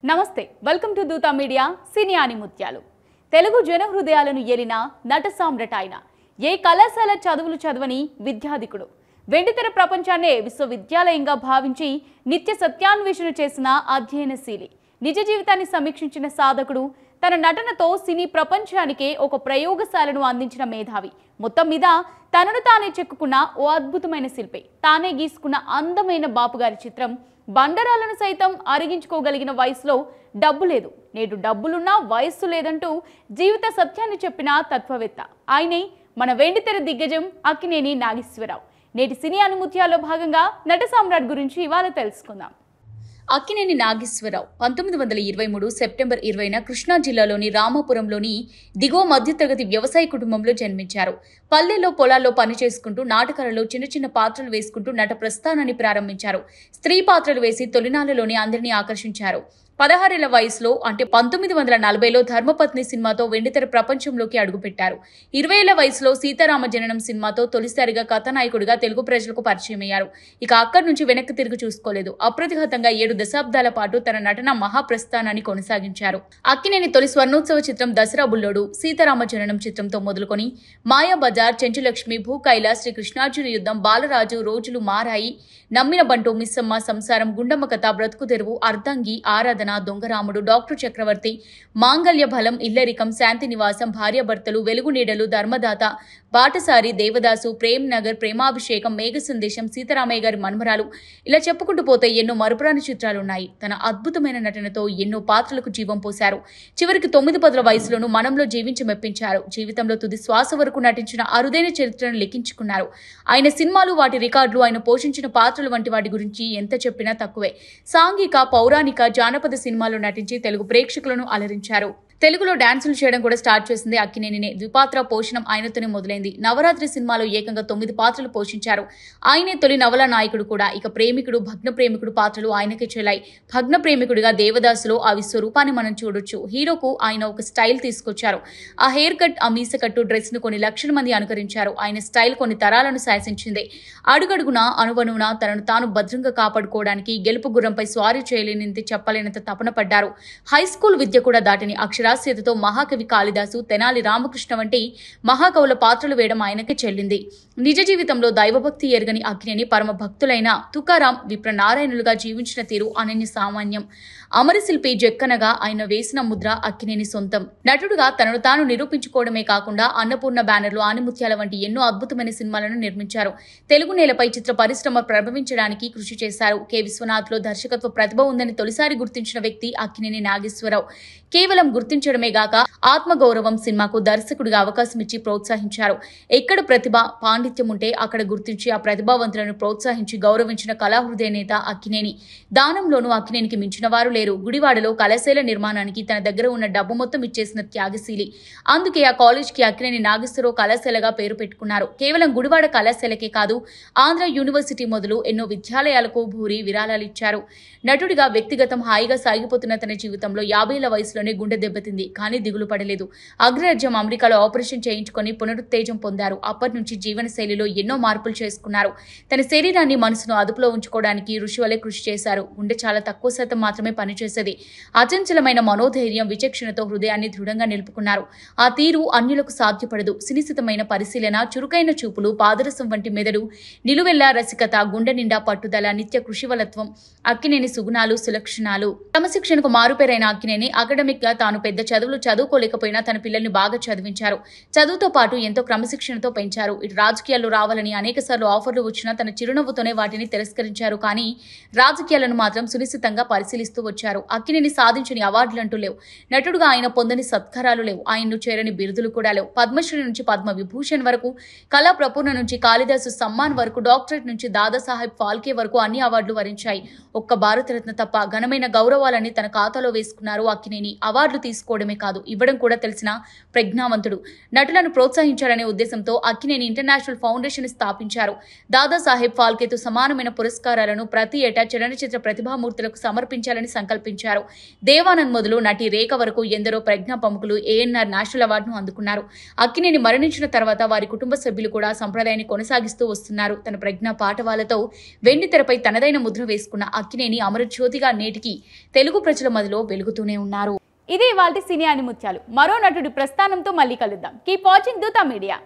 నమస్తే welcome to Dootha media సినీ ముత్యాలు తెలుగు జన హృదయాలను ఏలిన నట సామ్రాట్ ఆయన ఏ కళాశాల చదువులు చదవని విద్యాధికుడు వెండితెర ప్రపంచాన్నే విశ్వవిద్యాలయంగా భావించి నిత్య సత్యాన్వేషణ చేసిన అధ్యయనశీలి నిజ జీవితాన్ని సమీక్షించిన సాధకుడు తన నటనతో సినీ ప్రపంచానికే ఒక ప్రయోగశాలను అందించిన మేధావి మొత్తం మీద తనను తానే చెక్కుకున్న ఓ అద్భుతమైన శిల్పి తానే గీసుకున్న అందమైన బాపుగారి చిత్రం బండరాలను సైతం అరిగించుకోగలిగిన వయసులో డబ్బు లేదు నేడు డబ్బులున్నా వయస్సు లేదంటూ జీవిత సత్యాన్ని చెప్పిన తత్వవేత్త ఆయనే మన వెండితెర దిగ్గజం అక్కినేని నాగేశ్వరరావు నేటి సినీ ముత్యాల్లో భాగంగా నట సామ్రాట్ గురించి ఇవాళ తెలుసుకుందాం. అక్కినేని నాగేశ్వరరావు 1923 సెప్టెంబర్ 20న కృష్ణా జిల్లాలోని రామాపురంలోని దిగువ మధ్యతరగతి వ్యవసాయ కుటుంబంలో జన్మించారు. పల్లెల్లో పొలాల్లో పనిచేసుకుంటూ నాటకాలలో చిన్న చిన్న పాత్రలు వేసుకుంటూ నట ప్రస్థానాన్ని ప్రారంభించారు. స్త్రీ పాత్రలు వేసి తొలినాళ్లలోనే అందరినీ ఆకర్షించారు. 16 ఏళ్ల వయసులో అంటే 1940లో ధర్మపత్ని సినిమాతో వెండితెర ప్రపంచంలోకి అడుగుపెట్టారు. 20 ఏళ్ల వయసులో సీతారామ జననం సినిమాతో తొలిసారిగా కథానాయకుడిగా తెలుగు ప్రజలకు పరిచయమయ్యారు. ఇక అక్కడి నుంచి వెనక్కి తిరిగి చూసుకోలేదు. అప్రతిహతంగా 7 దశాబ్దాల పాటు తన నటన మహాప్రస్థానాన్ని కొనసాగించారు. అక్కినేని తొలి స్వర్ణోత్సవ చిత్రం దసరా బుల్లోడు, సీతారామ జననం చిత్రంతో మొదలుకొని మాయాబజార్, చెంచులక్ష్మి, భూకైల, శ్రీ కృష్ణార్జున యుద్ధం, బాలరాజు, రోజులు మారాయి, నమ్మిన బంటు, మిస్సమ్మ, సంసారం, గుండమ్మ కథ, బ్రతుకు తెరువు, అర్ధంగి, ఆరాధన, దొంగరాముడు, డాక్టర్ చక్రవర్తి, మాంగళ్య బలం, ఇల్లరికం, శాంతి నివాసం, భార్యాభర్తలు, వెలుగు నీడలు, ధర్మదాత, బాటసారి, దేవదాసు, ప్రేమ్ నగర్, ప్రేమాభిషేకం, మేఘ సందేశం, సీతారామయ్య గారి మన్మరాలు, ఇలా చెప్పుకుంటూ పోతే ఎన్నో మరుపురాని చిత్రాలున్నాయి. తన అద్భుతమైన నటనతో ఎన్నో పాత్రలకు జీవం పోశారు. చివరికి 9 వయసులోనూ మనంలో జీవించి మెప్పించారు. జీవితంలో తుది శ్వాస వరకు నటించిన అరుదైన చరిత్రను లిఖించుకున్నారు. ఆయన సినిమాలు, వాటి రికార్డులు, ఆయన పోషించిన పాత్రలు వంటి వాటి గురించి ఎంత చెప్పినా తక్కువే. సాంఘిక, పౌరాణిక, జానపద సినిమాల్లో నటించి తెలుగు ప్రేక్షకులను అలరించారు. తెలుగులో డాన్సులు చేయడం కూడా స్టార్ట్ చేసింది అక్కినేనినే. ద్విపాత్ర పోషణం ఆయనతోనే మొదలైంది. నవరాత్రి సినిమాలో ఏకంగా 9 పాత్రలు పోషించారు. ఆయనే తొలి నవల నాయకుడు కూడా. ఇక ప్రేమికుడు, భగ్న ప్రేమికుడు పాత్రలు ఆయనకే చెల్లాయి. భగ్న ప్రేమికుడిగా దేవదాసులో ఆ విశ్వరూపాన్ని మనం చూడొచ్చు. హీరోకు ఆయన ఒక స్టైల్ తీసుకొచ్చారు. ఆ హెయిర్ కట్, ఆ మీస కట్టు, డ్రెస్ ను కొన్ని లక్షల మంది అనుకరించారు. ఆయన స్టైల్ కొన్ని తరాలను శాసించింది. అడుగడుగున అనువనున తనను తాను భద్రంగా కాపాడుకోవడానికి గెలుపు గుర్రంపై స్వారీ చేయలేనింత చెప్పలేనంత తపన పడ్డారు. హై స్కూల్ విద్య కూడా దాటిని అక్షరాస్యతతో మహాకవి కాళిదాసు, తెనాలి రామకృష్ణ వంటి మహాకవుల పాత్రలు వేయడం ఆయనకి చెల్లింది. నిజ జీవితంలో దైవభక్తి ఎరగని అక్కినేని పరమ భక్తులైన తుకారాం, విప్రనారాయణులుగా జీవించిన తీరు అనన్య సామాన్యం. అమరశిల్పి జక్కనగా ఆయన వేసిన ముద్ర అక్కినేని సొంతం. నటుడుగా తనను తాను నిరూపించుకోవడమే కాకుండా అన్నపూర్ణ బ్యానర్లు, ఆనిముత్యాల వంటి ఎన్నో అద్భుతమైన సినిమాలను నిర్మించారు. తెలుగు నేలపై చిత్ర పరిశ్రమ ప్రభవించడానికి కృషి చేశారు. కె విశ్వనాథ్లో దర్శకత్వ ప్రతిభ ఉందని తొలిసారి గుర్తించిన వ్యక్తి అక్కినేని నాగేశ్వరరావు. కేవలం గుర్తించడమే గాక ఆత్మగౌరవం సినిమాకు దర్శకుడిగా అవకాశం ఇచ్చి ప్రోత్సహించారు. ఎక్కడ ప్రతిభ, పాండిత్యం ఉంటే అక్కడ గుర్తించి ఆ ప్రతిభావంతులను ప్రోత్సహించి గౌరవించిన కళాహృదయ నేత అక్కినేని. దానంలోనూ అక్కినేనికి మించిన వారు లేరు. గుడివాడలో కళాశాల నిర్మాణానికి తన దగ్గర ఉన్న డబ్బు మొత్తం ఇచ్చేసిన త్యాగశీలి. అందుకే ఆ కాలేజ్కి అక్కినేని నాగేశ్వరరావు కళాశాలగా పేరు పెట్టుకున్నారు. కేవలం గుడివాడ కళాశాలకే కాదు, ఆంధ్ర యూనివర్సిటీ మొదలు ఎన్నో విద్యాలయాలకు భూరి విరాళాలు ఇచ్చారు. నటుడిగా వ్యక్తిగతం హాయిగా సాగిపోతున్న తన జీవితంలో 50 ఏళ్ల వయసులోనే గుండె దెబ్బతింది. కానీ దిగులు పడలేదు. అగ్రరాజ్యం అమెరికాలో ఆపరేషన్ చేయించుకొని పునరుత్తేజం పొందారు. అప్పటి నుంచి జీవన శైలిలో ఎన్నో మార్పులు చేసుకున్నారు. తన శరీరాన్ని, మనసును అదుపులో ఉంచుకోవడానికి ఋషి వలె కృషి చేశారు. గుండె చాలా తక్కువ శాతం మాత్రమే పనిచేసేది. అచంచలమైన మనోధైర్యం, విచక్షణతో హృదయాన్ని దృఢంగా నిలుపుకున్నారు. ఆ తీరు అన్యులకు సాధ్యపడదు. సునిశితమైన పరిశీలన, చురుకైన చూపులు, పాదరసం వంటి మెదడు, నిలువెల్లా రసికత, గుండె నిండా పట్టుదల, నిత్య కృషివలత్వం అక్కినేని సుగుణాలు, సులక్షణాలు. క్రమశిక్షణకు మారుపేరైన అక్కినేని అకాడమిక్ గా తాను పెద్ద చదువులు చదువుకోలేకపోయినా తన పిల్లల్ని బాగా చదివించారు. చదువుతో పాటు ఎంతో క్రమశిక్షణతో పెంచారు. ఇటు రాజకీయాల్లో రావాలని అనేకసార్లు ఆఫర్లు వచ్చినా తన చిరునవ్వుతోనే వాటిని తిరస్కరించారు. కానీ రాజకీయాలను మాత్రం సునిశితంగా పరిశీలిస్తూ వచ్చారు. అక్కినేని సాధించని అవార్డులంటూ లేవు. నటుడుగా ఆయన పొందని సత్కారాలు లేవు. ఆయన్ను చేరని బిరుదులు కూడా లేవు. పద్మశ్రీ నుంచి పద్మ విభూషణ్ వరకు, కళా ప్రపూర్ణ నుంచి కాళిదాసు సమ్మాన్ వరకు, డాక్టరేట్ నుంచి దాదాసాహెబ్ ఫాల్కే వరకు అన్ని అవార్డులు వరించాయి. ఒక్క భారతరత్న తప్ప ఘనమైన గౌరవాలన్నీ తన ఖాతాలో వేసుకున్నారు అక్కినేని. అవార్డులు తీసుకోవడమే కాదు, ఇవ్వడం కూడా తెలిసిన ప్రజ్ఞావంతుడు. నటులను ప్రోత్సహించాలనే ఉద్దేశంతో అక్కినేని ఇంటర్నేషనల్ ఫౌండేషన్ స్థాపించారు. దాదాసాహెబ్ ఫాల్కేతో సమానమైన పురస్కారాలను ప్రతి ఏటా చలనచిత్ర ప్రతిభామూర్తులకు సమర్పించాలని సంకల్పించారు. దేవానంద్ మొదలు నటి రేఖ వరకు ఎందరో ప్రజ్ఞా ప్రముఖులు ఏఎన్ఆర్ నేషనల్ అవార్డును అందుకున్నారు. అక్కినేని మరణించిన తర్వాత వారి కుటుంబ సభ్యులు కూడా సంప్రదాయాన్ని కొనసాగిస్తూ వస్తున్నారు. తన ప్రజ్ఞా పాఠవాలతో వెండితెరపై తనదైన ముద్ర వేసుకున్న అక్కినేని అమరజ్యోతిగా నేటికి తెలుగు ప్రజల మదిలో వెలుగుతూనే ఉన్నారు. ఇది ఇవాల్టి సినీ ఆణిముత్యాలు. మరో నటుడి ప్రస్థానంతో మళ్ళీ కలుద్దాం. కీప్ వాచింగ్ దూత మీడియా.